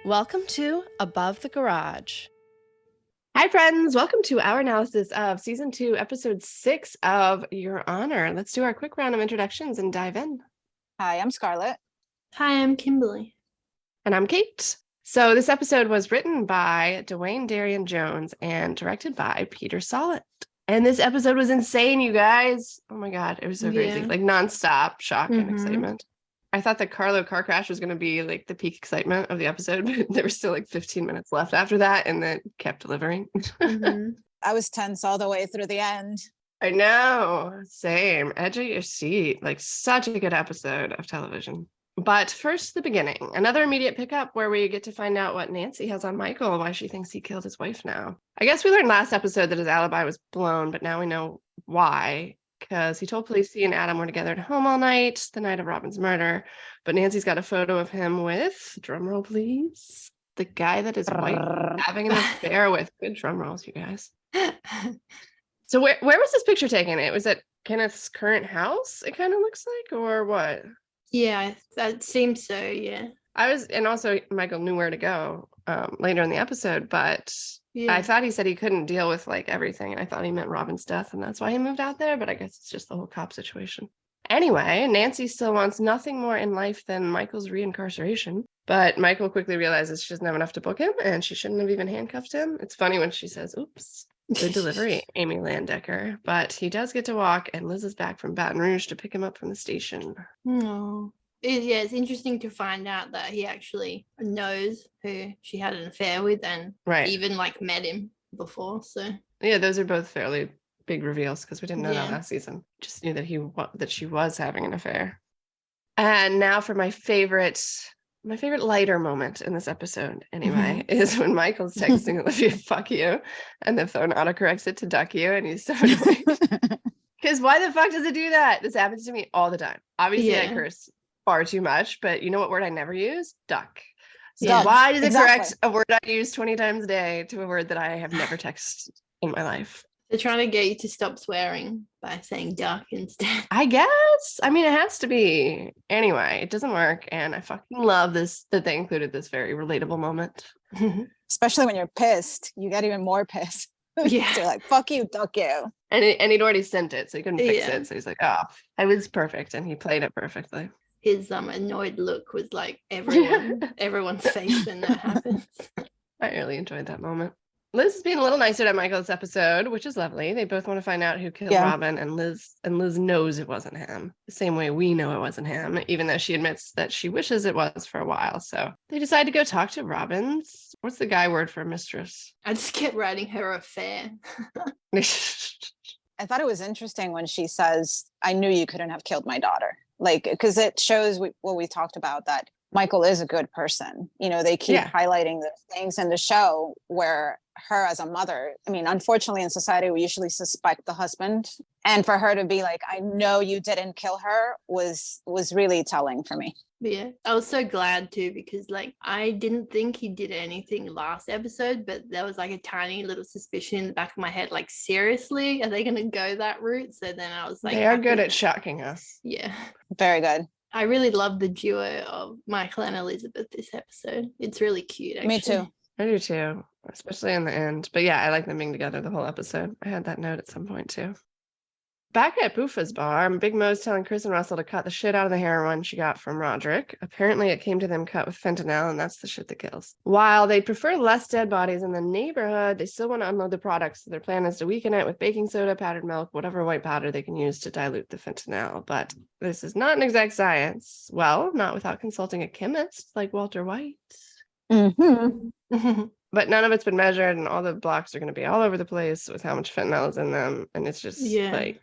Welcome to Above the Garage. Hi, friends. Welcome to our analysis of Season 2, Episode 6 of Your Honor. Let's do our quick round of introductions and dive in. Hi, I'm Scarlett. Hi, I'm Kimberly. And I'm Kate. So this episode was written by Dwayne Darian Jones and directed by Peter Sollett. And this episode was insane, you guys. Oh my God, it was so crazy. Yeah. Like nonstop shock and Mhm. excitement. I thought the Carlo car crash was going to be like the peak excitement of the episode, but there was still like 15 minutes left after that, and then kept delivering. Mhm. I was tense all the way through the end. I know, same. Edge of your seat. Like such a good episode of television. But first, the beginning. Another immediate pickup where we get to find out what Nancy has on Michael, why she thinks he killed his wife now. I guess we learned last episode that his alibi was blown, but now we know why. Because he told police he and Adam were together at home all night, the night of Robin's murder. But Nancy's got a photo of him with, drumroll please, the guy that his wife was having an affair with. Good drum rolls, you guys. So where was this picture taken? It was at Kenneth's current house, it kind of looks like, or what? Yeah, that seems so, yeah. And also Michael knew where to go later in the episode, but Yeah. I thought he said he couldn't deal with like everything, and I thought he meant Robin's death, and that's why he moved out there, but I guess it's just the whole cop situation. Anyway, Nancy still wants nothing more in life than Michael's reincarceration, but Michael quickly realizes she doesn't have enough to book him, and she shouldn't have even handcuffed him. It's funny when she says, oops, good delivery, Amy Landecker, but he does get to walk, and Liz is back from Baton Rouge to pick him up from the station. No. Yeah, it's interesting to find out that he actually knows who she had an affair with and Right. even like met him before. So Yeah, those are both fairly big reveals because we didn't know that Yeah. last season. Just knew that she was having an affair. And now for my favorite lighter moment in this episode, anyway, is when Michael's texting Olivia, "Fuck you," and the phone autocorrects it to "duck you," and he's so annoyed. Because why the fuck does it do that? This happens to me all the time. Obviously, I Yeah. curse far too much, but you know what word I never use? Duck. So Yeah. why does it Exactly. correct a word I use 20 times a day to a word that I have never texted in my life? They're trying to get you to stop swearing by saying duck instead. I guess. I mean, it has to be. Anyway, it doesn't work. And I fucking love this, that they included this very relatable moment. Especially when you're pissed, you get even more pissed. Yeah. So you're like, fuck you, duck you. And he'd already sent it, so he couldn't fix Yeah. it. So he's like, oh, I was perfect. And he played it perfectly. His annoyed look was like everyone's face when that happens. I really enjoyed that moment. Liz is being a little nicer to Michael this episode, which is lovely. They both want to find out who killed Robin, and Liz knows it wasn't him. The same way we know it wasn't him, even though she admits that she wishes it was for a while. So they decide to go talk to Robin's. What's the guy word for mistress? I just kept writing her affair. I thought it was interesting when she says, I knew you couldn't have killed my daughter. Like, because it shows what we talked about, that Michael is a good person. You know, they keep highlighting the things in the show where her as a mother, I mean, unfortunately in society, we usually suspect the husband. And for her to be like, I know you didn't kill her was really telling for me. Yeah, I was so glad too, because like I didn't think he did anything last episode, but there was like a tiny little suspicion in the back of my head, like, seriously, are they going to go that route? So then I was like, they are good at shocking us. Yeah. Very good. I really love the duo of Michael and Elizabeth this episode. It's really cute, actually. Me too. I do too, especially in the end. But yeah, I like them being together the whole episode. I had that note at some point too. Back at Boofa's bar, Big Mo's telling Chris and Russell to cut the shit out of the heroin she got from Roderick. Apparently it came to them cut with fentanyl, and that's the shit that kills. While they'd prefer less dead bodies in the neighborhood, they still want to unload the product, so their plan is to weaken it with baking soda, powdered milk, whatever white powder they can use to dilute the fentanyl. But this is not an exact science. Well, not without consulting a chemist like Walter White. Mm-hmm. But none of it's been measured, and all the blocks are going to be all over the place with how much fentanyl is in them, and it's just like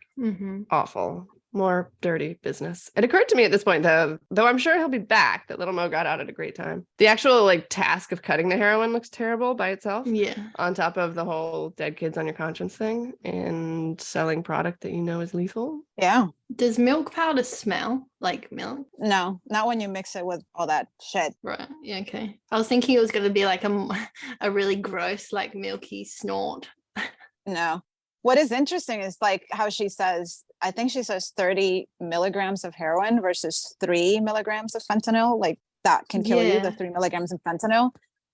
awful. More dirty business. It occurred to me at this point, though I'm sure he'll be back, that Little Mo got out at a great time. The actual like task of cutting the heroin looks terrible by itself. Yeah. On top of the whole dead kids on your conscience thing and selling product that you know is lethal. Yeah. Does milk powder smell like milk? No, not when you mix it with all that shit. Right. Yeah. Okay. I was thinking it was going to be like a really gross, like milky snort. No. What is interesting is like how she says, I think she says 30 milligrams of heroin versus 3 milligrams of fentanyl. Like that can kill you, the 3 milligrams of fentanyl.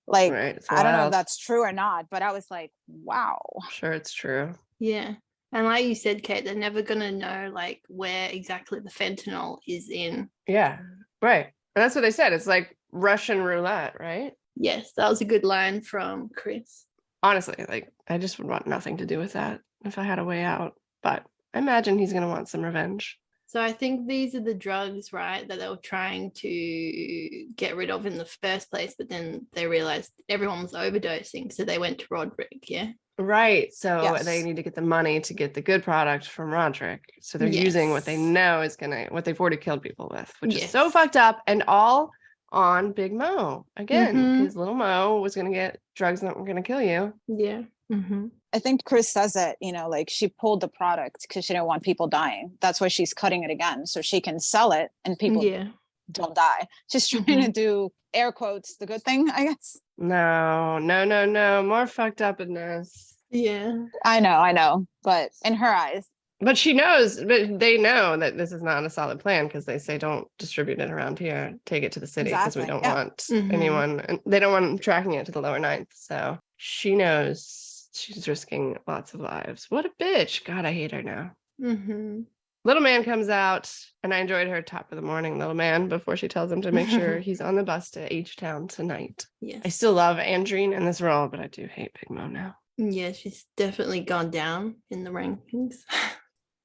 Like, Right. It's I don't know if wild. that's true or not, but I was like, wow. I'm sure it's true. Yeah. And like you said, Kate, they're never going to know like where exactly the fentanyl is in. Yeah. Right. And that's what they said. It's like Russian roulette, right? Yes, that was a good line from Chris. Honestly, like I just would want nothing to do with that if I had a way out. But I imagine he's going to want some revenge. So I think these are the drugs, right, that they were trying to get rid of in the first place, but then they realized everyone was overdosing, so they went to Roderick, yeah? Right. So they Yes. need to get the money to get the good product from Roderick. So they're using what they Yes. know is what they've already killed people with, which is so Yes. fucked up, and all on Big Mo again, Mhm. because little Mo was going to get drugs that were going to kill you. Yeah. Mhm. I think Chris says it, you know, like she pulled the product because she didn't want people dying. That's why she's cutting it again, so she can sell it and people Yeah. don't die. She's trying to do air quotes, the good thing, I guess. No, no, no, no. More fucked upness. Yeah. I know. But in her eyes, But she knows, but they know that this is not a solid plan because they say don't distribute it around here. Take it to the city because we exactly. don't Yeah. want Mhm. anyone, and they don't want them tracking it to the lower ninth. So she knows she's risking lots of lives. What a bitch. God, I hate her now. Mhm. Little man comes out, and I enjoyed her top of the morning, little man, before she tells him to make sure he's on the bus to H-Town tonight. Yes. I still love Andrine in this role, but I do hate Big Mo now. Yeah, she's definitely gone down in the rankings.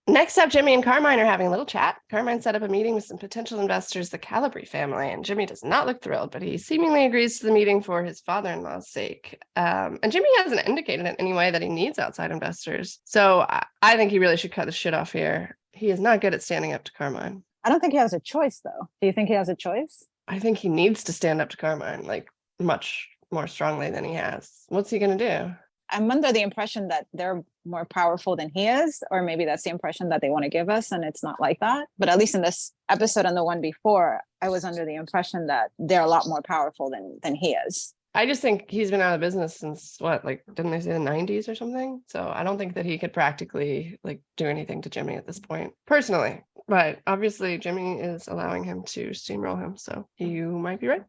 Next up, Jimmy and Carmine are having a little chat. Carmine set up a meeting with some potential investors, the Calabri family, and Jimmy does not look thrilled, but he seemingly agrees to the meeting for his father-in-law's sake. And Jimmy hasn't indicated in any way that he needs outside investors. So I think he really should cut the shit off here. He is not good at standing up to Carmine. I don't think he has a choice, though. Do you think he has a choice? I think he needs to stand up to Carmine, like much more strongly than he has. What's he going to do? I'm under the impression that they're more powerful than he is, or maybe that's the impression that they want to give us, and it's not like that. But at least in this episode and the one before, I was under the impression that they're a lot more powerful than he is. I just think he's been out of business since what, like, didn't they say the 90s or something? So I don't think that he could practically like do anything to Jimmy at this point, personally. But obviously Jimmy is allowing him to steamroll him. So you might be right.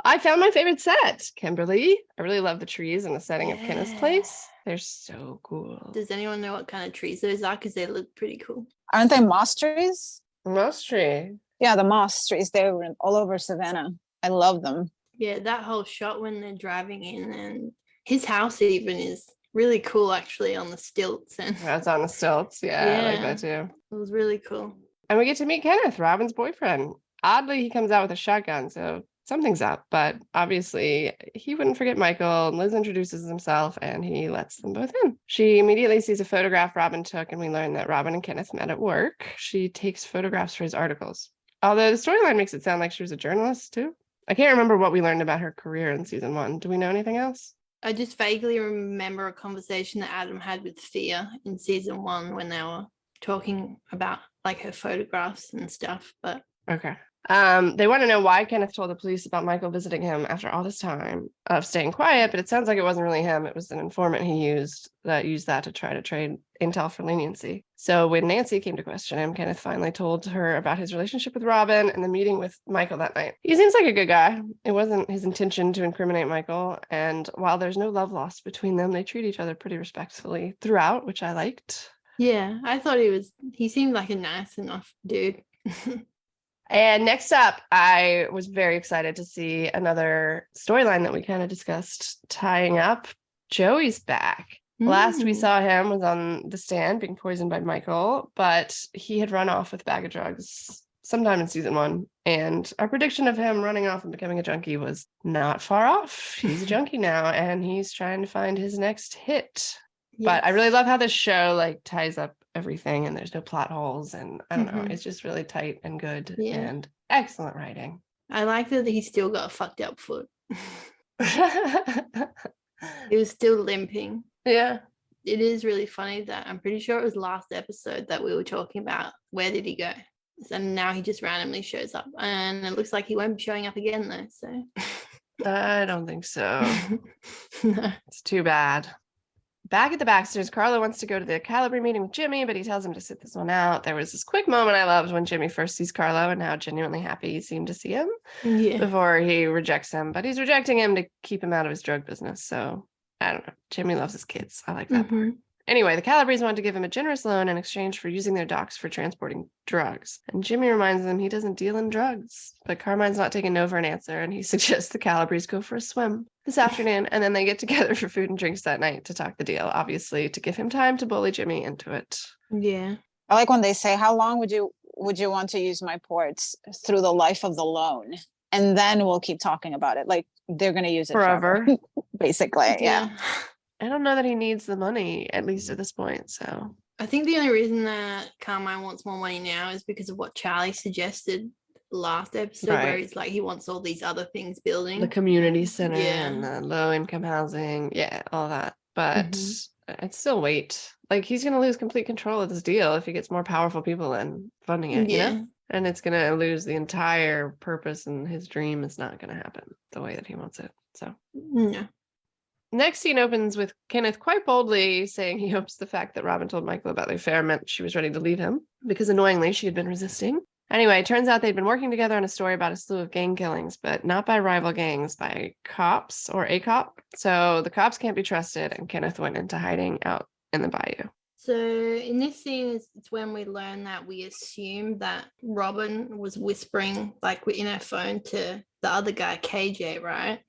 I found my favorite set, Kimberly. I really love the trees and the setting of Kenneth's place. They're so cool. Does anyone know what kind of trees those are? Because they look pretty cool. Aren't they moss trees? Moss tree. Yeah, the moss trees. They were all over Savannah. I love them. Yeah, that whole shot when they're driving in, and his house even is really cool actually on the stilts. And That's on the stilts. Yeah, I like that too. It was really cool. And we get to meet Kenneth, Robin's boyfriend. Oddly, he comes out with a shotgun, so something's up. But obviously, he wouldn't forget Michael. Liz introduces himself, and he lets them both in. She immediately sees a photograph Robin took, and we learn that Robin and Kenneth met at work. She takes photographs for his articles. Although the storyline makes it sound like she was a journalist, too. I can't remember what we learned about her career in season 1. Do we know anything else? I just vaguely remember a conversation that Adam had with Thea in season 1 when they were talking about like her photographs and stuff. But okay. They want to know why Kenneth told the police about Michael visiting him after all this time of staying quiet, but it sounds like it wasn't really him. It was an informant he used that to try to trade intel for leniency. So when Nancy came to question him, Kenneth finally told her about his relationship with Robin and the meeting with Michael that night. He seems like a good guy. It wasn't his intention to incriminate Michael, and while there's no love lost between them, they treat each other pretty respectfully throughout, which I liked. yeah, I thought he seemed like a nice enough dude. And next up, I was very excited to see another storyline that we kind of discussed tying up. Joey's back. Last we saw him was on the stand being poisoned by Michael, but he had run off with a bag of drugs sometime in season 1. And our prediction of him running off and becoming a junkie was not far off. He's a junkie now, and he's trying to find his next hit. Yes. But I really love how this show like ties up everything, and there's no plot holes, and I don't know, it's just really tight and good and excellent writing. I like that he still got a fucked up foot. He was still limping. Yeah. It is really funny that I'm pretty sure it was last episode that we were talking about where did he go, and now he just randomly shows up, and it looks like he won't be showing up again though, so I don't think so. No. It's too bad. Back at the Baxters, Carlo wants to go to the Calibre meeting with Jimmy, but he tells him to sit this one out. There was this quick moment I loved when Jimmy first sees Carlo and how genuinely happy he seemed to see him before he rejects him. But he's rejecting him to keep him out of his drug business. So I don't know. Jimmy loves his kids. I like that part. Anyway, the Calabres want to give him a generous loan in exchange for using their docks for transporting drugs. And Jimmy reminds them he doesn't deal in drugs. But Carmine's not taking no for an answer, and he suggests the Calabres go for a swim this afternoon, and then they get together for food and drinks that night to talk the deal, obviously, to give him time to bully Jimmy into it. Yeah. I like when they say, how long would you want to use my ports through the life of the loan? And then we'll keep talking about it. Like they're going to use it forever. Basically. Yeah. I don't know that he needs the money, at least at this point. So I think the only reason that Carmine wants more money now is because of what Charlie suggested last episode, where it's like he wants all these other things building. The community center and the low-income housing. Yeah, all that. But I'd still wait. Like, he's going to lose complete control of this deal if he gets more powerful people in funding it, you know? And it's going to lose the entire purpose, and his dream is not going to happen the way that he wants it. So, yeah. Next scene opens with Kenneth quite boldly saying he hopes the fact that Robin told Michael about the affair meant she was ready to leave him, because annoyingly she had been resisting. Anyway, it turns out they'd been working together on a story about a slew of gang killings, but not by rival gangs, by cops or a cop. So the cops can't be trusted, and Kenneth went into hiding out in the bayou. So in this scene, it's when we learn that we assume that Robin was whispering, like, in her phone to the other guy, KJ, right?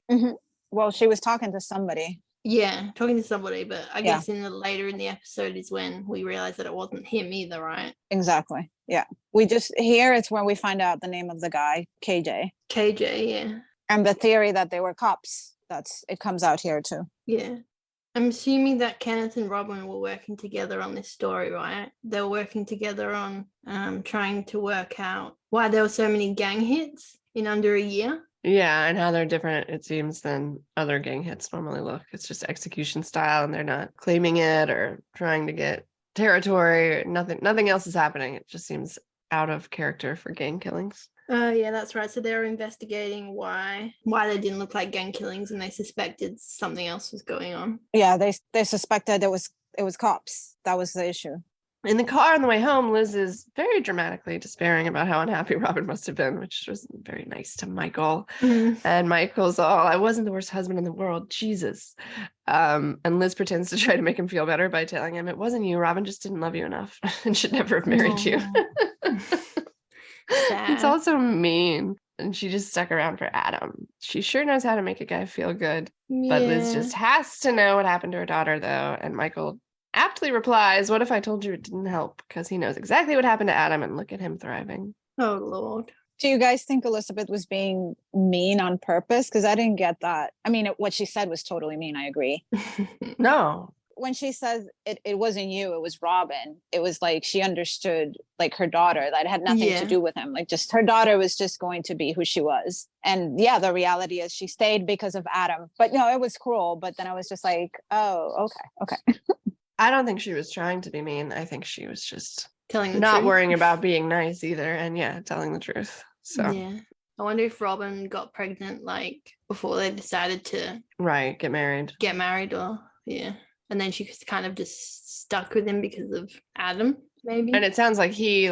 Well, she was talking to somebody. Yeah, talking to somebody, but I guess later in the episode is when we realize that it wasn't him either, right? Exactly. Yeah. We just, here it's when we find out the name of the guy, KJ. KJ, yeah. And the theory that they were cops. It comes out here too. Yeah. I'm assuming that Kenneth and Robin were working together on this story, right? They were working together on trying to work out why there were so many gang hits in under a year. Yeah, and how they're different, it seems, than other gang hits normally look. It's just execution style, and they're not claiming it or trying to get territory. Nothing else is happening. It just seems out of character for gang killings. Yeah, that's right. So they're investigating why they didn't look like gang killings, and they suspected something else was going on. Yeah, they suspected it was cops. That was the issue. In the car on the way home, Liz is very dramatically despairing about how unhappy Robin must have been, which was very nice to Michael. And Michael's all, I wasn't the worst husband in the world, Jesus. And Liz pretends to try to make him feel better by telling him, it wasn't you, Robin just didn't love you enough and should never have married you. It's also mean. And she just stuck around for Adam. She sure knows how to make a guy feel good. But Liz just has to know what happened to her daughter, though. And Michael aptly replies, what if I told you it didn't help? Because he knows exactly what happened to Adam, and look at him thriving. Oh, Lord. Do you guys think Elizabeth was being mean on purpose? Because I didn't get that. I mean, what she said was totally mean. I agree. No. When she says it wasn't you, it was Robin, it was like she understood, like, her daughter, that had nothing to do with him. Like, just her daughter was just going to be who she was. And yeah, the reality is she stayed because of Adam. But no, it was cruel. But then I was just like, oh, okay. I don't think she was trying to be mean. I think she was just telling the not truth. Worrying about being nice either. And telling the truth. So yeah. I wonder if Robin got pregnant, like, before they decided to get married or and then she was kind of just stuck with him because of Adam, maybe. And it sounds like he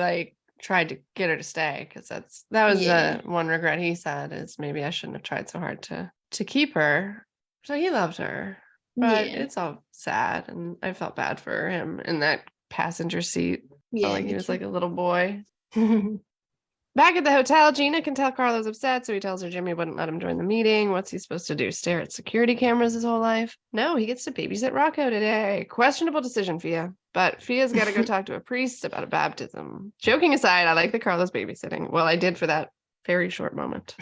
tried to get her to stay, because that was the one regret he said, is maybe I shouldn't have tried so hard to keep her. So he loved her. But it's all sad, and I felt bad for him in that passenger seat. Felt like he was like a little boy. Back at the hotel, Gina can tell Carlo's upset, so he tells her Jimmy wouldn't let him join the meeting. What's he supposed to do, stare at security cameras his whole life? No, he gets to babysit Rocco today. Questionable decision, Fia. But Fia's got to go talk to a priest about a baptism. Joking aside, I like that Carlo's babysitting. Well, I did for that very short moment.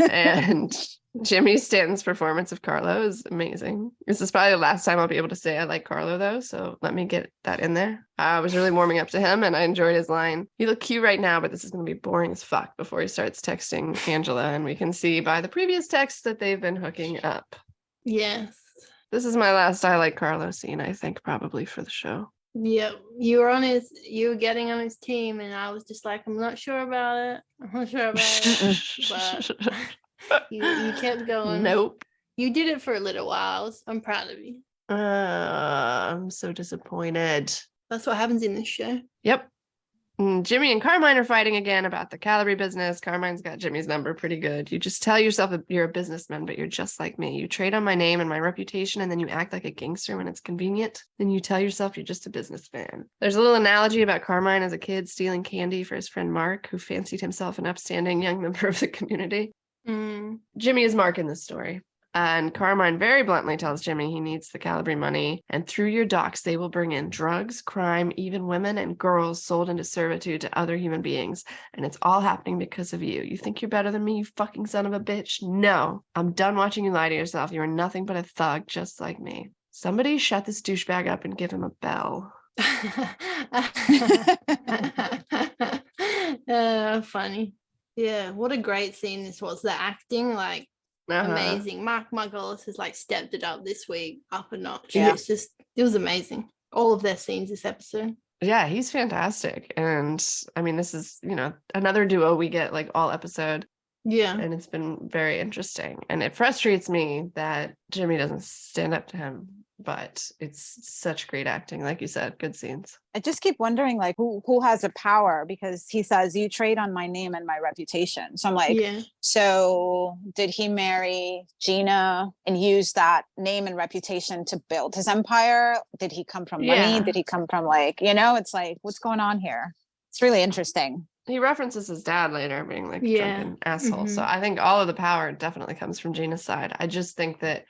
And Jimmy Stanton's performance of Carlo is amazing. This is probably the last time I'll be able to say I like Carlo, though, so let me get that in there. I was really warming up to him, and I enjoyed his line. You look cute right now, but this is going to be boring as fuck, before he starts texting Angela, and we can see by the previous text that they've been hooking up. Yes. This is my last I like Carlo scene, I think, probably for the show. Yeah, you were getting on his team, and I was just like, I'm not sure about it, but you kept going. Nope. You did it for a little while. I'm proud of you. I'm so disappointed. That's what happens in this show. Yep. Jimmy and Carmine are fighting again about the calorie business. Carmine's got Jimmy's number pretty good. You just tell yourself you're a businessman, but you're just like me. You trade on my name and my reputation, and then you act like a gangster when it's convenient. Then you tell yourself you're just a businessman. There's a little analogy about Carmine as a kid stealing candy for his friend Mark, who fancied himself an upstanding young member of the community. Jimmy is Mark in this story. And Carmine very bluntly tells Jimmy he needs the calibre money. And through your docks, they will bring in drugs, crime, even women and girls sold into servitude to other human beings. And it's all happening because of you. You think you're better than me, you fucking son of a bitch? No, I'm done watching you lie to yourself. You are nothing but a thug just like me. Somebody shut this douchebag up and give him a bell. Funny. Yeah, what a great scene this was. The acting, like, amazing. Mark Margolis has like stepped it up this week, up a notch. Yeah. It was amazing. All of their scenes this episode. Yeah, he's fantastic. And I mean, this is, another duo we get like all episode. Yeah. And it's been very interesting. And it frustrates me that Jimmy doesn't stand up to him, but it's such great acting. Like you said, good scenes. I just keep wondering, like, who has the power? Because he says, you trade on my name and my reputation. So I'm like, So did he marry Gina and use that name and reputation to build his empire? Did he come from money? Did he come from it's like, what's going on here? It's really interesting. He references his dad later being like a drunken asshole. So I think all of the power definitely comes from Gina's side. I just think that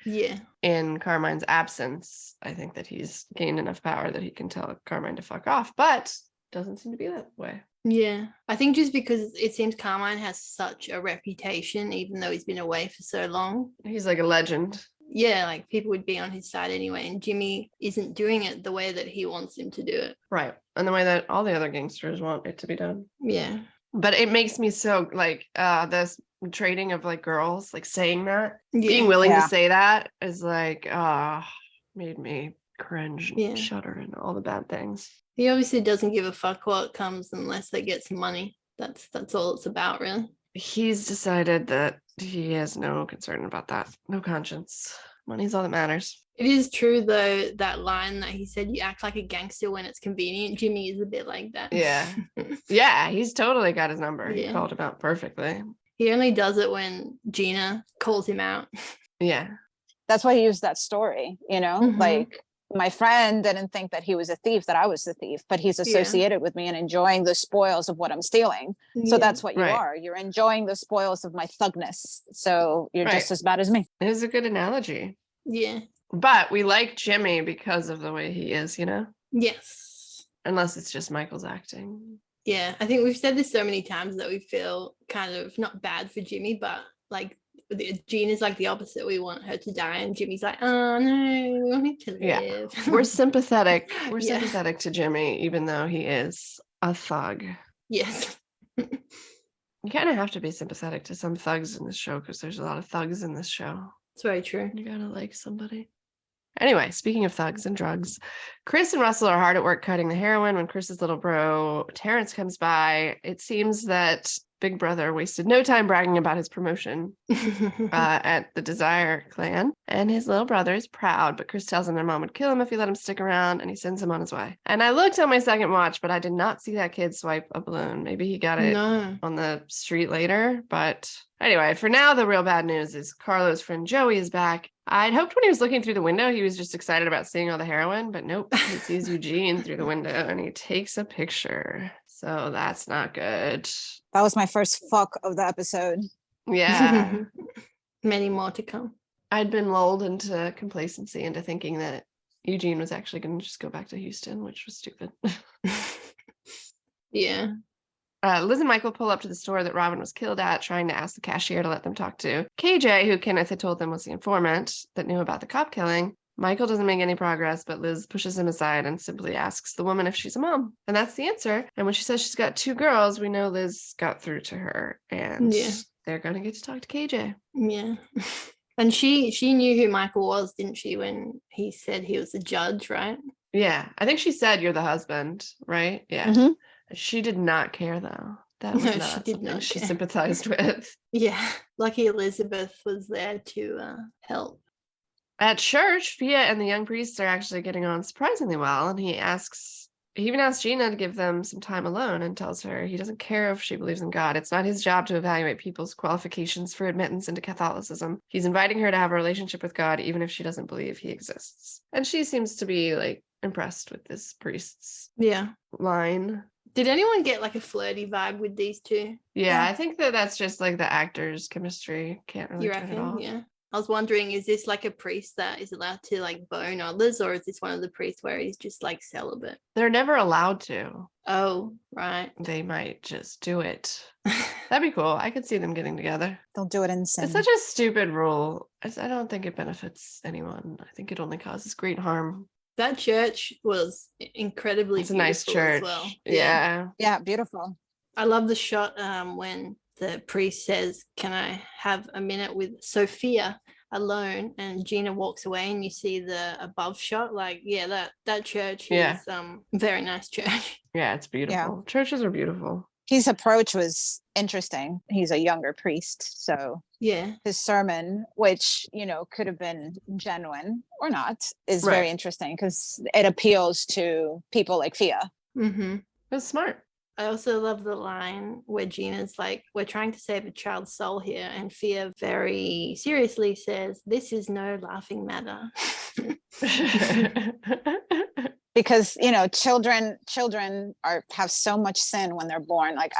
in Carmine's absence, I think that he's gained enough power that he can tell Carmine to fuck off, but doesn't seem to be that way. Yeah, I think just because it seems Carmine has such a reputation, even though he's been away for so long. He's like a legend. Yeah, like people would be on his side anyway, and Jimmy isn't doing it the way that he wants him to do it. Right. And the way that all the other gangsters want it to be done. Yeah. But it makes me so like this trading of like girls, like saying that, being willing to say that is like, made me cringe and shudder and all the bad things. He obviously doesn't give a fuck what comes unless they get some money. That's all it's about, really. He's decided that he has no concern about that. No conscience. Money's all that matters. It is true, though, that line that he said, you act like a gangster when it's convenient. Jimmy is a bit like that. Yeah. Yeah, he's totally got his number. He called him out perfectly. He only does it when Gina calls him out. Yeah. That's why he used that story, like, my friend didn't think that he was a thief, that I was the thief, but he's associated with me and enjoying the spoils of what I'm stealing. So that's what you are. You're enjoying the spoils of my thugness. So you're just as bad as me. It was a good analogy. Yeah. But we like Jimmy because of the way he is, Yes. Unless it's just Michael's acting. Yeah. I think we've said this so many times that we feel kind of not bad for Jimmy, but like Gina's like the opposite. We want her to die, and Jimmy's like, oh no, we want him to live. Yeah. We're sympathetic. We're sympathetic to Jimmy, even though he is a thug. Yes. You kind of have to be sympathetic to some thugs in this show because there's a lot of thugs in this show. It's very true. You gotta like somebody. Anyway, speaking of thugs and drugs, Chris and Russell are hard at work cutting the heroin when Chris's little bro, Terrence, comes by. It seems that Big Brother wasted no time bragging about his promotion at the Desire clan. And his little brother is proud, but Chris tells him their mom would kill him if he let him stick around, and he sends him on his way. And I looked on my second watch, but I did not see that kid swipe a balloon. Maybe he got it on the street later. But anyway, for now, the real bad news is Carlo's friend Joey is back. I'd hoped when he was looking through the window, he was just excited about seeing all the heroin, but nope, he sees Eugene through the window and he takes a picture. So that's not good. That was my first fuck of the episode. Yeah. Many more to come. I'd been lulled into complacency, into thinking that Eugene was actually going to just go back to Houston, which was stupid. Yeah. Liz and Michael pull up to the store that Robin was killed at, trying to ask the cashier to let them talk to KJ, who Kenneth had told them was the informant that knew about the cop killing. Michael doesn't make any progress, but Liz pushes him aside and simply asks the woman if she's a mom. And that's the answer. And when she says she's got 2 girls, we know Liz got through to her. And they're going to get to talk to KJ. Yeah. And she knew who Michael was, didn't she, when he said he was a judge, right? Yeah. I think she said, you're the husband, right? Yeah. Mm-hmm. She did not care, though. That was not she did not she care. sympathized with. Yeah. Lucky Elizabeth was there to help. At church, Fia and the young priests are actually getting on surprisingly well, and he even asks Gina to give them some time alone and tells her he doesn't care if she believes in God. It's not his job to evaluate people's qualifications for admittance into Catholicism. He's inviting her to have a relationship with God, even if she doesn't believe he exists. And she seems to be like impressed with this priest's line. Did anyone get like a flirty vibe with these two? Yeah, I think that's just like the actors' chemistry. Can't really turn it off. Yeah. I was wondering, is this like a priest that is allowed to like bone others, or is this one of the priests where he's just like celibate? They're never allowed to. Oh, right. They might just do it. That'd be cool. I could see them getting together. They'll do it in sin. It's such a stupid rule. I don't think it benefits anyone. I think it only causes great harm. That church was incredibly It's a nice beautiful church. as well. Yeah, beautiful. I love the shot when the priest says, "Can I have a minute with Sophia alone?" And Gina walks away, and you see the above shot. Like, that church is very nice church. Yeah, it's beautiful. Yeah. Churches are beautiful. His approach was interesting. He's a younger priest, so his sermon, which could have been genuine or not, is very interesting because it appeals to people like Fia. Mm-hmm. That's smart. I also love the line where Gina's like, "We're trying to save a child's soul here," and Fia very seriously says, "This is no laughing matter." Because children have so much sin when they're born. Like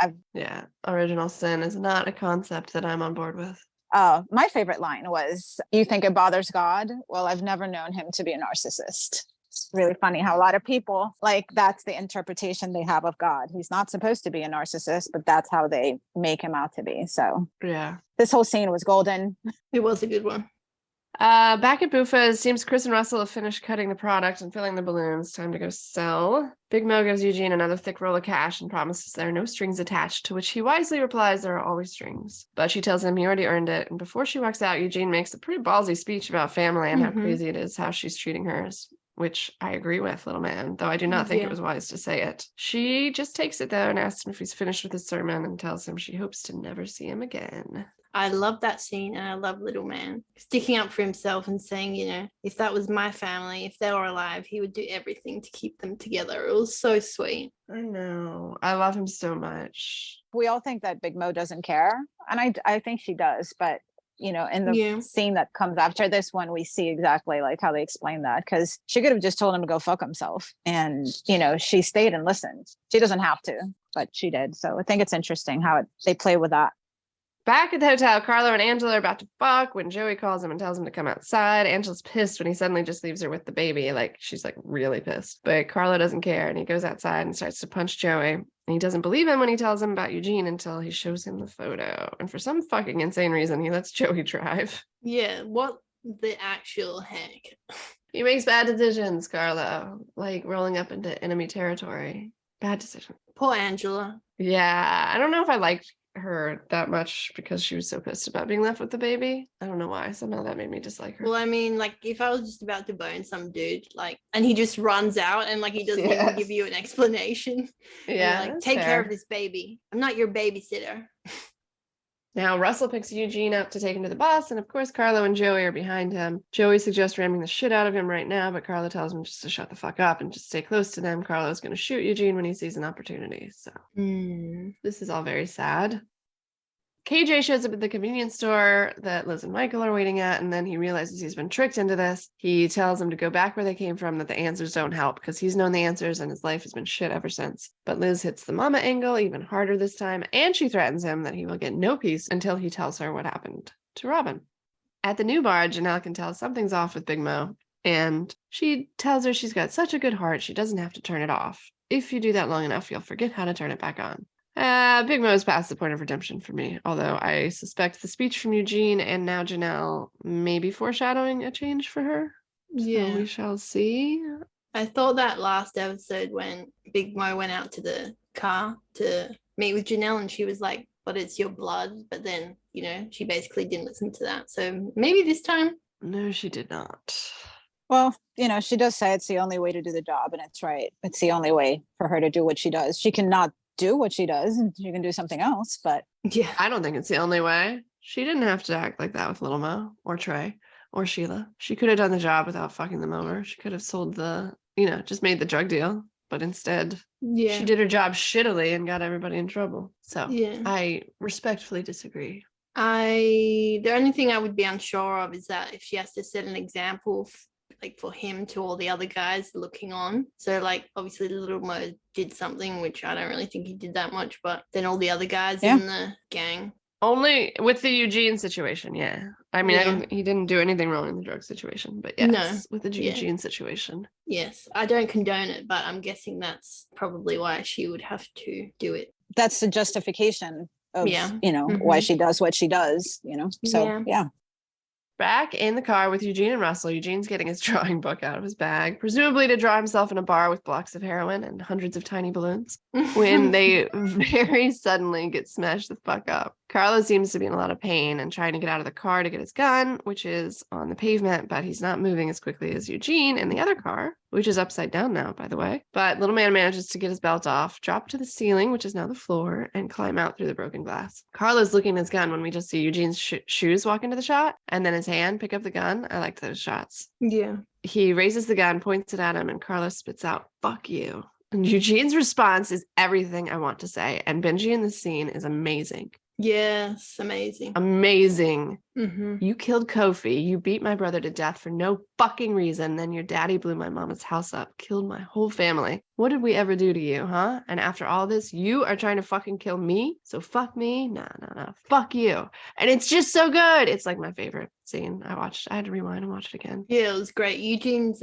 original sin is not a concept that I'm on board with. My favorite line was, "You think it bothers God? Well, I've never known him to be a narcissist." It's really funny how a lot of people, like, that's the interpretation they have of God. He's not supposed to be a narcissist, but that's how they make him out to be. So this whole scene was golden. It was a good one. Back at Bufa, it seems Chris and Russell have finished cutting the product and filling the balloons. Time to go sell. Big Mo gives Eugene another thick roll of cash and promises there are no strings attached, to which he wisely replies there are always strings. But she tells him he already earned it, and before she walks out, Eugene makes a pretty ballsy speech about family and how crazy it is how she's treating hers, which I agree with, little man, though I do not think it was wise to say it. She just takes it, though, and asks him if he's finished with his sermon and tells him she hopes to never see him again. I love that scene, and I love little man sticking up for himself and saying, if that was my family, if they were alive, he would do everything to keep them together. It was so sweet. I know. I love him so much. We all think that Big Mo doesn't care, and I think she does, but in the scene that comes after this one, we see exactly like how they explain that, because she could have just told him to go fuck himself, and she stayed and listened. She doesn't have to, but she did. So I think it's interesting how they play with that. Back at the hotel, Carlo and Angela are about to fuck when Joey calls him and tells him to come outside. Angela's pissed when he suddenly just leaves her with the baby. Like, she's like really pissed. But Carlo doesn't care, and he goes outside and starts to punch Joey. And he doesn't believe him when he tells him about Eugene until he shows him the photo. And for some fucking insane reason, he lets Joey drive. Yeah, what the actual heck? He makes bad decisions, Carlo. Like rolling up into enemy territory. Bad decision. Poor Angela. Yeah, I don't know if I liked her that much because she was so pissed about being left with the baby. I don't know why. Somehow that made me dislike her. Well, I mean, like, if I was just about to bone some dude, like, and he just runs out and like he doesn't even give you an explanation. Yeah, like, take care of this baby. I'm not your babysitter. Now Russell picks Eugene up to take him to the bus, and of course Carlo and Joey are behind him. Joey suggests ramming the shit out of him right now, but Carlo tells him just to shut the fuck up and just stay close to them. Carlo's going to shoot Eugene when he sees an opportunity. So this is all very sad. KJ shows up at the convenience store that Liz and Michael are waiting at, and then he realizes he's been tricked into this. He tells them to go back where they came from, that the answers don't help, because he's known the answers and his life has been shit ever since. But Liz hits the mama angle even harder this time, and she threatens him that he will get no peace until he tells her what happened to Robin. At the new bar, Janelle can tell something's off with Big Mo, and she tells her she's got such a good heart she doesn't have to turn it off. If you do that long enough, you'll forget how to turn it back on. Big Mo's past the point of redemption for me, although I suspect the speech from Eugene and now Janelle may be foreshadowing a change for her. Yeah. So we shall see. I thought that last episode when Big Mo went out to the car to meet with Janelle and she was like, but it's your blood. But then, she basically didn't listen to that. So maybe this time. No, she did not. Well, she does say it's the only way to do the job, and it's right. It's the only way for her to do what she does. She cannot do what she does, and she can do something else, but I don't think it's the only way. She didn't have to act like that with Little Mo or Trey or Sheila. She could have done the job without fucking them over. She could have sold just made the drug deal, but instead she did her job shittily and got everybody in trouble. So I respectfully disagree. The only thing I would be unsure of is that if she has to set an example for him to all the other guys looking on. So like obviously Little Mo did something, which I don't really think he did that much, but then all the other guys in the gang. Only with the Eugene situation, yeah. I mean, he didn't do anything wrong in the drug situation, but yes, with the Eugene situation. Yes, I don't condone it, but I'm guessing that's probably why she would have to do it. That's the justification of, why she does what she does, So, yeah. Back in the car with Eugene and Russell, Eugene's getting his drawing book out of his bag, presumably to draw himself in a bar with blocks of heroin and hundreds of tiny balloons, when they very suddenly get smashed the fuck up. Carlo seems to be in a lot of pain and trying to get out of the car to get his gun, which is on the pavement, but he's not moving as quickly as Eugene in the other car, which is upside down now, by the way. But little man manages to get his belt off, drop to the ceiling, which is now the floor, and climb out through the broken glass. Carlo's looking at his gun when we just see Eugene's shoes walk into the shot, and then his hand pick up the gun. I liked those shots. Yeah. He raises the gun, points it at him, and Carlos spits out, "Fuck you." And Eugene's response is everything I want to say. And Benji in this scene is amazing. Yes, amazing. Amazing. You killed Kofi. You beat my brother to death for no fucking reason. Then your daddy blew my mama's house up, killed my whole family. What did we ever do to you, huh? And after all this, you are trying to fucking kill me? So fuck me? No. Fuck you. And it's just so good. It's like my favorite scene. I had to rewind and watch it again. Yeah, it was great. Eugene's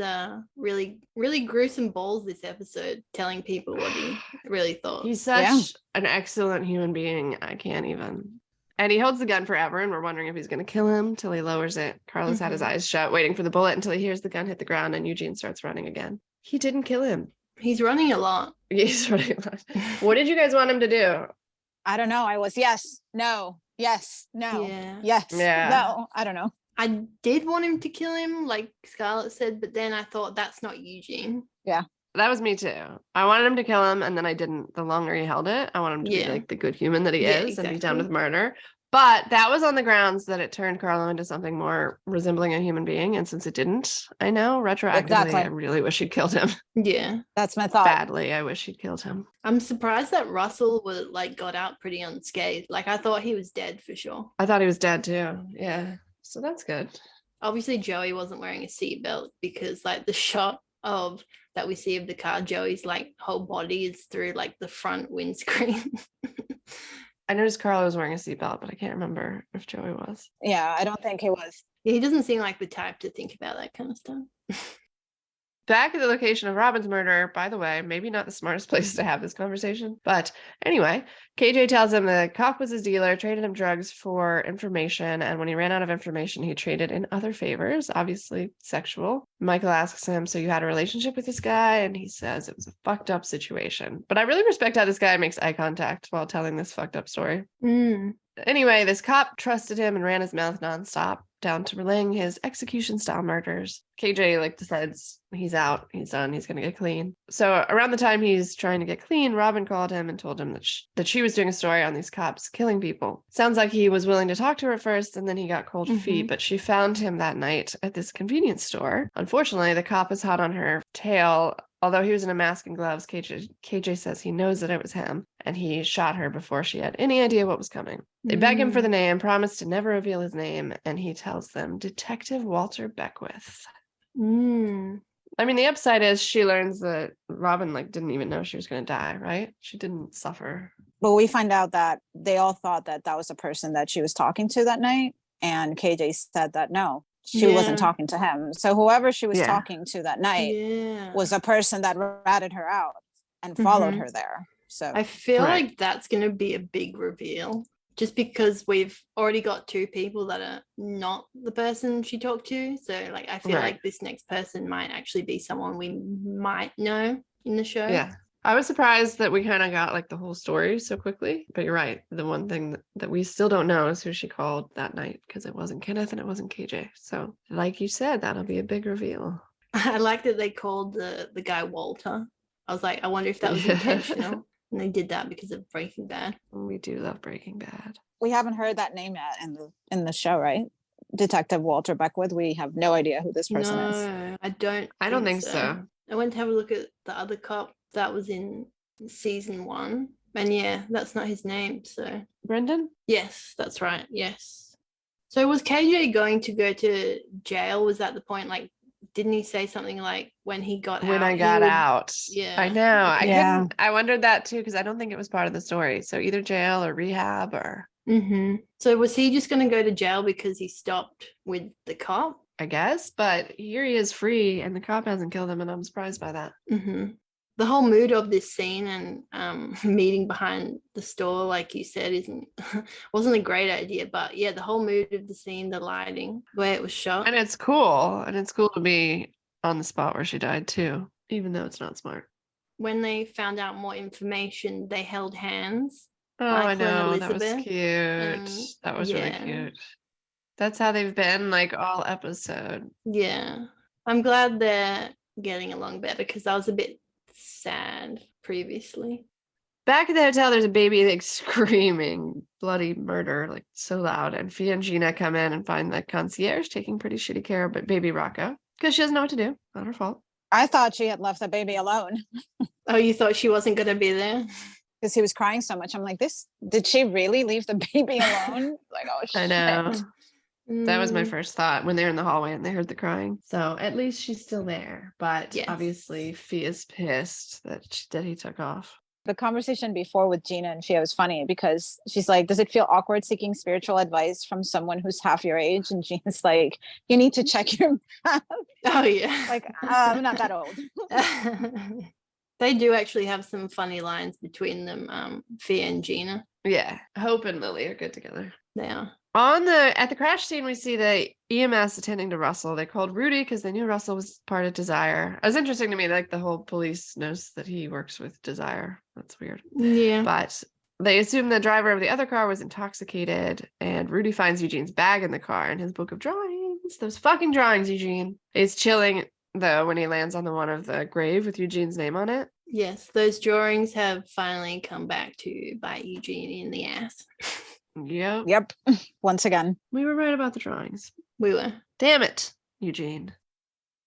really, really gruesome balls this episode, telling people what he really thought. He's such an excellent human being. I can't even. And he holds the gun forever, and we're wondering if he's going to kill him till he lowers it. Carlos had his eyes shut, waiting for the bullet until he hears the gun hit the ground, and Eugene starts running again. He didn't kill him. He's running a lot. He's running a lot. What did you guys want him to do? I don't know. I was yes, no, yes, no, yes, no. I don't know. I did want him to kill him, like Scarlett said, but then I thought that's not Eugene. Yeah. That was me too. I wanted him to kill him, and then I didn't. The longer he held it, I wanted him to be like the good human that he is and be down with murder. But that was on the grounds that it turned Carlo into something more resembling a human being. And since it didn't, I know retroactively, I really wish he'd killed him. Yeah. That's my thought. Badly, I wish he'd killed him. I'm surprised that Russell got out pretty unscathed. Like, I thought he was dead for sure. I thought he was dead too. Yeah. So that's good. Obviously, Joey wasn't wearing a seatbelt because like the shot that we see of the car, Joey's like whole body is through like the front windscreen. I noticed Carlo was wearing a seatbelt, but I can't remember if Joey was. Yeah, I don't think he was. Yeah, he doesn't seem like the type to think about that kind of stuff. Back at the location of Robin's murder, by the way, maybe not the smartest place to have this conversation. But anyway, KJ tells him the cop was his dealer, traded him drugs for information. And when he ran out of information, he traded in other favors, obviously sexual. Michael asks him, so you had a relationship with this guy? And he says it was a fucked up situation. But I really respect how this guy makes eye contact while telling this fucked up story. Anyway, this cop trusted him and ran his mouth nonstop down to relaying his execution-style murders. KJ decides he's out, he's done, he's gonna get clean. So around the time he's trying to get clean, Robin called him and told him that she was doing a story on these cops killing people. Sounds like he was willing to talk to her first, and then he got cold feet, but she found him that night at this convenience store. Unfortunately, the cop is hot on her tail. Although he was in a mask and gloves, KJ says he knows that it was him, and he shot her before she had any idea what was coming. They beg him for the name, promise to never reveal his name, and he tells them Detective Walter Beckwith. I mean, the upside is she learns that Robin didn't even know she was going to die, right? She didn't suffer. But we find out that they all thought that was the person that she was talking to that night, and KJ said that no. She wasn't talking to him. So whoever she was talking to that night was a person that ratted her out and followed her there. So I feel like that's going to be a big reveal just because we've already got two people that are not the person she talked to. So I feel like this next person might actually be someone we might know in the show. Yeah. I was surprised that we kind of got the whole story so quickly, but you're right. The one thing that we still don't know is who she called that night, because it wasn't Kenneth and it wasn't KJ. So like you said, that'll be a big reveal. I like that they called the guy Walter. I was like, I wonder if that was intentional. And they did that because of Breaking Bad. We do love Breaking Bad. We haven't heard that name yet in the show, right? Detective Walter Beckwith. We have no idea who this person is. No, I don't think so. I went to have a look at the other cop that was in season 1. And yeah, that's not his name. So Brendan? yes, that's right. Yes. So was KJ going to go to jail? Was that the point? Like, didn't he say something like when he got out? When I got out. Yeah. I know. Yeah. I wondered that too, because I don't think it was part of the story. So either jail or rehab or So was he just going to go to jail because he stopped with the cop? I guess, but here he is free and the cop hasn't killed him, and I'm surprised by that. The whole mood of this scene and meeting behind the store, like you said, wasn't a great idea. But yeah, the whole mood of the scene, the lighting, the way it was shot. And it's cool. And it's cool to be on the spot where she died too, even though it's not smart. When they found out more information, they held hands. Oh, Michael I know. and That was Elizabeth. cute. That was really cute. That's how they've been like all episode. Yeah. I'm glad they're getting along better because I was a bit sad previously. Back at the hotel, there's a baby like screaming bloody murder, like so loud. And Fia and Gina come in and find the concierge taking pretty shitty care of baby Rocco because she doesn't know what to do. Not her fault. I thought she had left the baby alone Oh, you thought she wasn't going to be there? because he was crying so much. I'm like, did she really leave the baby alone? Like, oh shit. I know. That was my first thought when they were in the hallway and they heard the crying. So at least she's still there. But obviously Fia's pissed that he took off. The conversation before with Gina and Fia was funny because she's like, does it feel awkward seeking spiritual advice from someone who's half your age? And Gina's like, you need to check your math. Oh, yeah. Like, I'm not that old. They do actually have some funny lines between them, Fia and Gina. Yeah. Hope and Lily are good together. They are. At the crash scene, we see the EMS attending to Russell. They called Rudy because they knew Russell was part of Desire. It was interesting to me, like the whole police knows that he works with Desire. That's weird. Yeah. But they assume the driver of the other car was intoxicated, and Rudy finds Eugene's bag in the car and his book of drawings. Those fucking drawings, Eugene. It's chilling, though, when he lands on the one of the grave with Eugene's name on it. Yes, those drawings have finally come back to bite Eugene in the ass. Yep. Once again. We were right about the drawings. We were. Damn it, Eugene.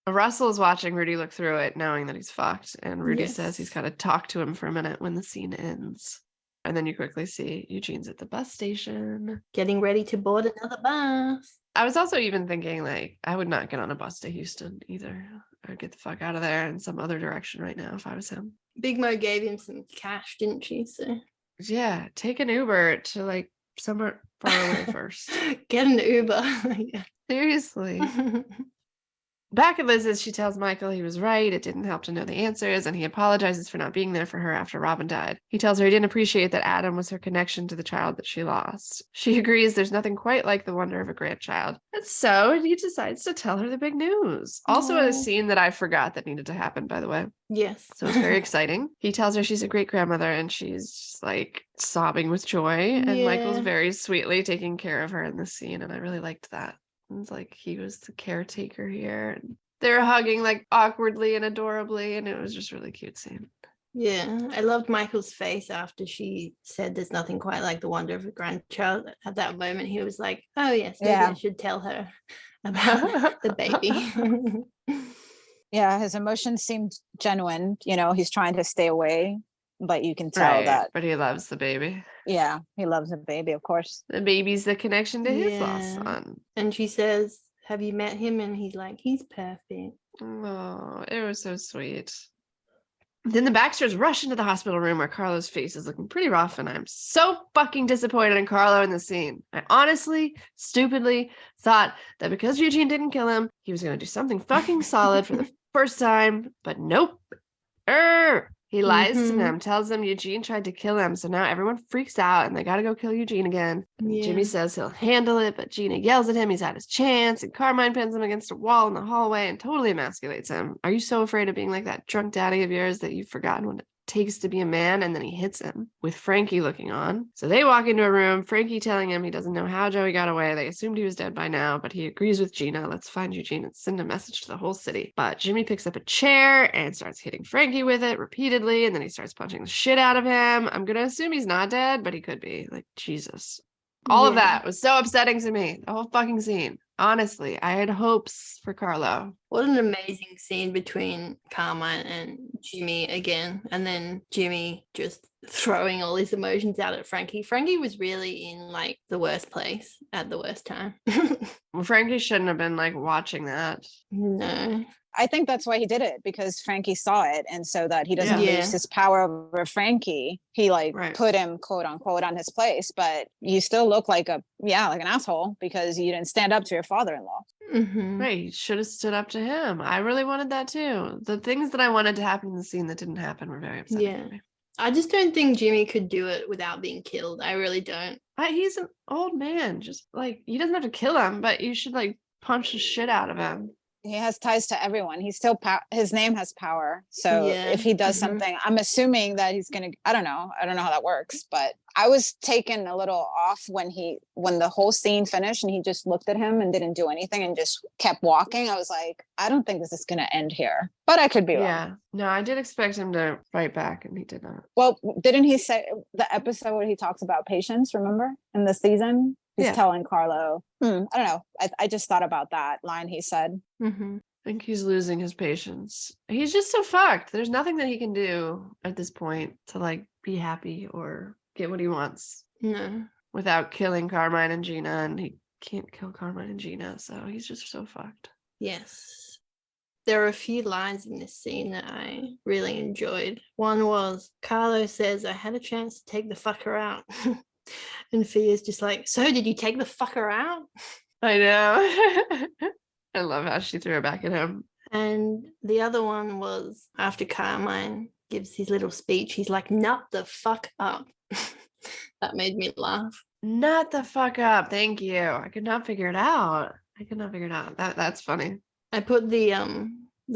Russell is watching Rudy look through it, knowing that he's fucked. And Rudy says he's got to talk to him for a minute when the scene ends. And then you quickly see Eugene's at the bus station. Getting ready to board another bus. I was also even thinking, like, I would not get on a bus to Houston either. I'd get the fuck out of there in some other direction right now if I was him. Big Mo gave him some cash, didn't she? So yeah, take an Uber to like somewhere far away first. Get an Uber. Yeah. Seriously. Back at Liz's, she tells Michael he was right. It didn't help to know the answers, and he apologizes for not being there for her after Robin died. He tells her he didn't appreciate that Adam was her connection to the child that she lost. She agrees there's nothing quite like the wonder of a grandchild. And so he decides to tell her the big news. Also a scene that I forgot that needed to happen, by the way. Yes. So it's very exciting. He tells her she's a great grandmother, and she's just, like sobbing with joy. And Michael's very sweetly taking care of her in this scene, and I really liked that. It's like he was the caretaker here. And they're hugging like awkwardly and adorably, and it was just really cute scene. Yeah, I loved Michael's face after she said there's nothing quite like the wonder of a grandchild. At that moment, he was like, oh yes, maybe I should tell her about the baby. Yeah, his emotions seemed genuine. You know, he's trying to stay away, but you can tell that. But he loves the baby. Yeah, he loves the baby, of course. The baby's the connection to his lost son. And she says, have you met him? And he's like, he's perfect. Oh, it was so sweet. Then the Baxters rush into the hospital room where Carlo's face is looking pretty rough, and I'm so fucking disappointed in Carlo in the scene. I honestly, stupidly thought that because Eugene didn't kill him, he was going to do something fucking solid for the first time, but nope. He lies to them, tells them Eugene tried to kill him, so now everyone freaks out and they gotta go kill Eugene again. Jimmy says he'll handle it, but Gina yells at him he's had his chance, and Carmine pins him against a wall in the hallway and totally emasculates him. Are you so afraid of being like that drunk daddy of yours that you've forgotten what it takes to be a man? And then he hits him, with Frankie looking on. So they walk into a room, Frankie telling him he doesn't know how Joey got away. They assumed he was dead by now, but he agrees with Gina. Let's find Eugene and send a message to the whole city. But Jimmy picks up a chair and starts hitting Frankie with it repeatedly, and then he starts punching the shit out of him. I'm gonna assume he's not dead, but he could be. Like, Jesus. All of that was so upsetting to me. The whole fucking scene. Honestly, I had hopes for Carlo. What an amazing scene between Carmine and Jimmy again. And then Jimmy just throwing all his emotions out at Frankie. Frankie was really in like the worst place at the worst time. Well, Frankie shouldn't have been like watching that. No. I think that's why he did it, because Frankie saw it, and so that he doesn't Yeah. lose his power over Frankie, he like Right. put him quote unquote on his place. But you still look like an asshole because you didn't stand up to your father-in-law. Mhm. Right, he should have stood up to him. I really wanted that too. The things that I wanted to happen in the scene that didn't happen were very upsetting Yeah. to me. I just don't think Jimmy could do it without being killed. I really don't. He's an old man. Just like, he doesn't have to kill him, but you should like punch the shit out of him. He has ties to everyone. He's still his name has power. So Yeah. if he does Mhm. something, I'm assuming that he's gonna. I don't know how that works, but I was taken a little off when the whole scene finished and he just looked at him and didn't do anything and just kept walking. I was like, I don't think this is gonna end here, but I could be wrong. Yeah. No, I did expect him to fight back, and he did not. Well, didn't he say the episode where he talks about patience? Remember in the season? He's Yeah. telling Carlo. I don't know. I just thought about that line he said. Mhm. I think he's losing his patience. He's just so fucked. There's nothing that he can do at this point to like be happy or get what he wants No. without killing Carmine and Gina, and he can't kill Carmine and Gina, so he's just so fucked. Yes. There are a few lines in this scene that I really enjoyed. One was Carlo says, I had a chance to take the fucker out. And Fia's just like, so did you take the fucker out? I know. I love how she threw it back at him. And the other one was after Carmine gives his little speech, he's like, nut the fuck up. That made me laugh. Nut the fuck up. Thank you. I could not figure it out. That's funny. I put the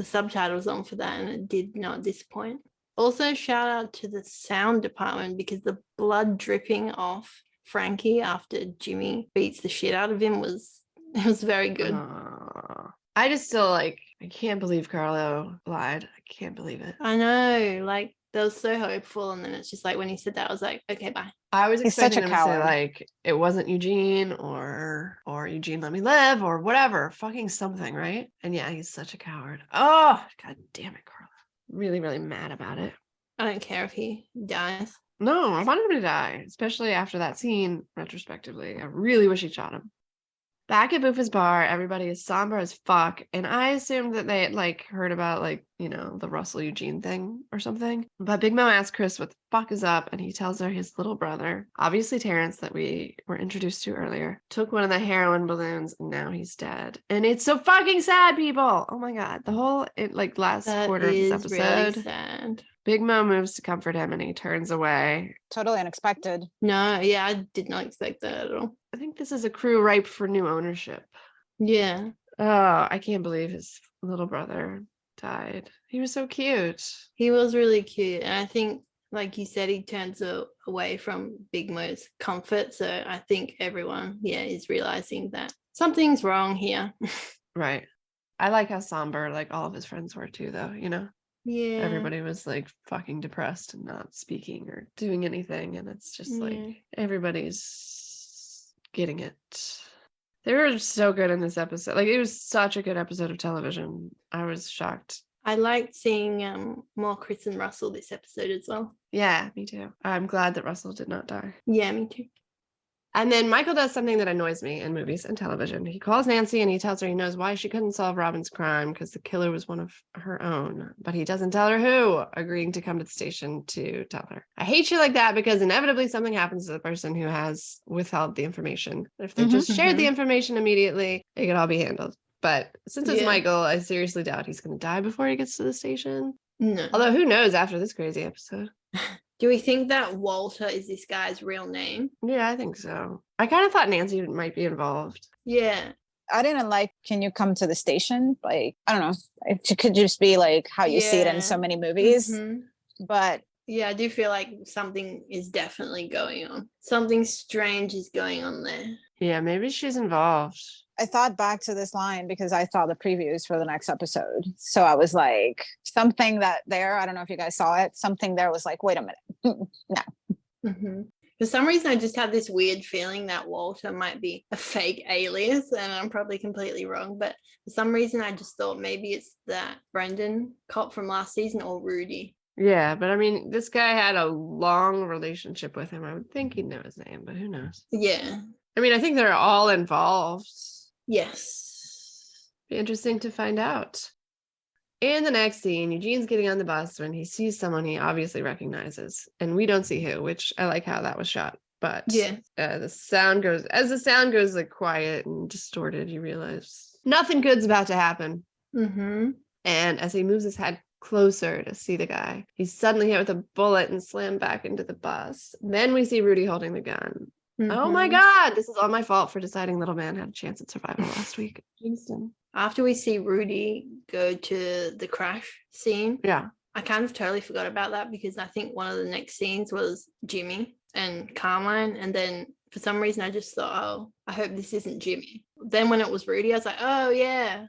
subtitles on for that and it did not disappoint. Also, shout out to the sound department because the blood dripping off Frankie after Jimmy beats the shit out of him was very good. I just still like, I can't believe Carlo lied. I can't believe it. I know, like that was so hopeful, and then it's just like when he said that, I was like, okay, bye. I was He's such expecting a him to say coward. like it wasn't Eugene or Eugene let me live or whatever, fucking something, right? And yeah, he's such a coward. Oh, god damn it, Carlo. Really, really mad about it. I don't care if he dies. No, I want him to die, especially after that scene, retrospectively. I really wish he shot him. Back at Boofa's bar, everybody is somber as fuck, and I assumed that they had like heard about like, you know, the Russell Eugene thing or something. But Big Mo asks Chris what the fuck is up, and he tells her his little brother, obviously Terrence that we were introduced to earlier, took one of the heroin balloons and now he's dead. And it's so fucking sad, people. Oh my god. The whole last quarter of this episode. Really sad. Big Mo moves to comfort him and he turns away. Totally unexpected. No, yeah, I did not expect that at all. I think this is a crew ripe for new ownership. Yeah. Oh, I can't believe his little brother died. He was so cute. He was really cute. And I think, like you said, he turns away from Big Mo's comfort. So I think everyone, is realizing that something's wrong here. Right. I like how somber, like all of his friends were too, though, you know? Yeah. Everybody was like fucking depressed and not speaking or doing anything. And it's just like everybody's getting it. They were so good in this episode. Like it was such a good episode of television. I was shocked. I liked seeing more Chris and Russell this episode as well. Yeah, me too. I'm glad that Russell did not die. Yeah, me too. And then Michael does something that annoys me in movies and television. He calls Nancy and he tells her he knows why she couldn't solve Robin's crime because the killer was one of her own. But he doesn't tell her who, agreeing to come to the station to tell her. I hate you like that because inevitably something happens to the person who has withheld the information. If they just shared the information immediately, it could all be handled. But since it's Michael, I seriously doubt he's going to die before he gets to the station. No. Although who knows after this crazy episode. Do we think that Walter is this guy's real name? Yeah, I think so. I kind of thought Nancy might be involved. Yeah. I didn't like, can you come to the station? Like, I don't know. It could just be like how you see it in so many movies. But yeah, I do feel like something is definitely going on. Something strange is going on there. Yeah, maybe she's involved. I thought back to this line because I saw the previews for the next episode. So I was like, something that there, I don't know if you guys saw it, something there was like, wait a minute. No. For some reason, I just have this weird feeling that Walter might be a fake alias, and I'm probably completely wrong. But for some reason, I just thought maybe it's that Brendan cop from last season or Rudy. Yeah, but I mean, this guy had a long relationship with him. I would think he'd know his name, but who knows? Yeah. I mean, I think they're all involved. Yes. Be interesting to find out. In the next scene, Eugene's getting on the bus when he sees someone he obviously recognizes, and we don't see who, which I like how that was shot. But Yeah. the sound goes like quiet and distorted. You realize nothing good's about to happen. Mm-hmm. And as he moves his head closer to see the guy, he's suddenly hit with a bullet and slammed back into the bus. Then we see Rudy holding the gun. Oh my God, this is all my fault for deciding little man had a chance at survival last week. Kingston. After we see Rudy go to the crash scene, yeah, I kind of totally forgot about that because I think one of the next scenes was Jimmy and Carmine. And then for some reason, I just thought, oh, I hope this isn't Jimmy. Then when it was Rudy, I was like, oh, yeah,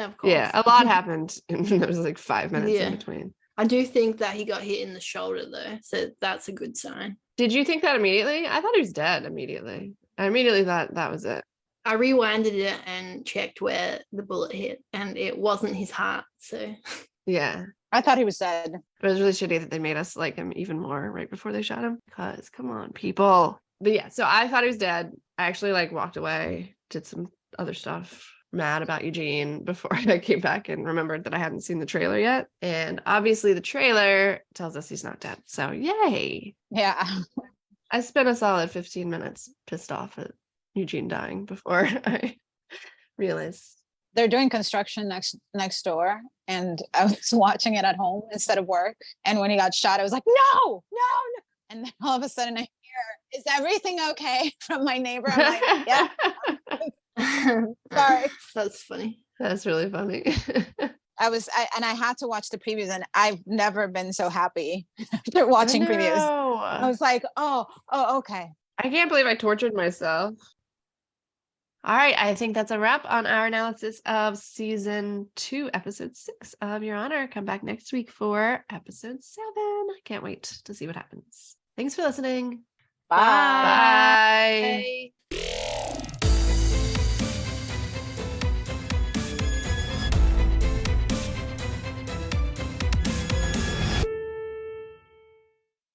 of course. Yeah, a lot happened. And there was like 5 minutes in between. I do think that he got hit in the shoulder, though. So that's a good sign. Did you think that immediately? I thought he was dead immediately. I immediately thought that was it. I rewinded it and checked where the bullet hit, and it wasn't his heart. So yeah, I thought he was dead. But it was really shitty that they made us like him even more right before they shot him. Because come on, people. But yeah, so I thought he was dead. I actually like walked away, did some other stuff, mad about Eugene before I came back and remembered that I hadn't seen the trailer yet. And obviously the trailer tells us he's not dead. So yay. Yeah. I spent a solid 15 minutes pissed off at Eugene dying before I realized. They're doing construction next door, and I was watching it at home instead of work. And when he got shot, I was like, no. And then all of a sudden I hear, is everything okay, from my neighbor? I'm like, yeah. Sorry. That's funny. That's really funny. I had to watch the previews, and I've never been so happy after watching previews. I was like, oh, okay. I can't believe I tortured myself. All right, I think that's a wrap on our analysis of season 2, episode 6 of Your Honor. Come back next week for episode 7. I can't wait to see what happens. Thanks for listening. Bye. Bye. Bye.